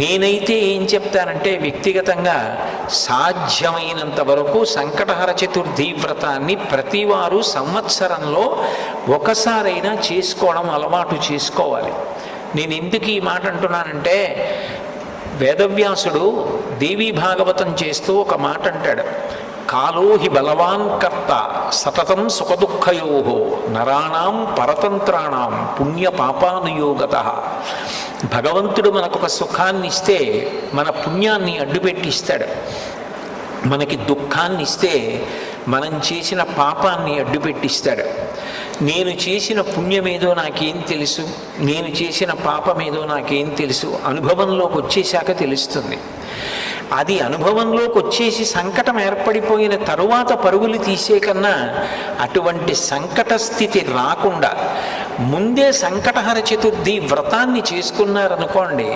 నేనైతే ఏం చెప్తానంటే వ్యక్తిగతంగా సాధ్యమైనంత వరకు సంకటహర చతుర్థి వ్రతాన్ని ప్రతివారు సంవత్సరంలో ఒకసారైనా చేసుకోవడం అలవాటు చేసుకోవాలి. నేను ఎందుకు ఈ మాట అంటున్నానంటే, వేదవ్యాసుడు దేవీ భాగవతం చేస్తూ ఒక మాట అంటాడు, కాలో హి బలవాన్ కర్త సతతం సుఖదుఃఖయో నరాణం పరతంత్రాణం పుణ్య పాపానుయోగత. భగవంతుడు మనకొక సుఖాన్ని ఇస్తే మన పుణ్యాన్ని అడ్డుపెట్టిస్తాడు, మనకి దుఃఖాన్ని ఇస్తే మనం చేసిన పాపాన్ని అడ్డుపెట్టిస్తాడు. నేను చేసిన పుణ్యమేదో నాకేం తెలుసు, నేను చేసిన పాపమేదో నాకేం తెలుసు, అనుభవంలోకి వచ్చేశాక తెలుస్తుంది. అది అనుభవంలోకి వచ్చేసి సంకటం ఏర్పడిపోయిన తరువాత పరుగులు తీసే కన్నా అటువంటి సంకట స్థితి రాకుండా ముందే సంకటహర చతుర్థి వ్రతాన్ని చేసుకున్నారనుకోండి,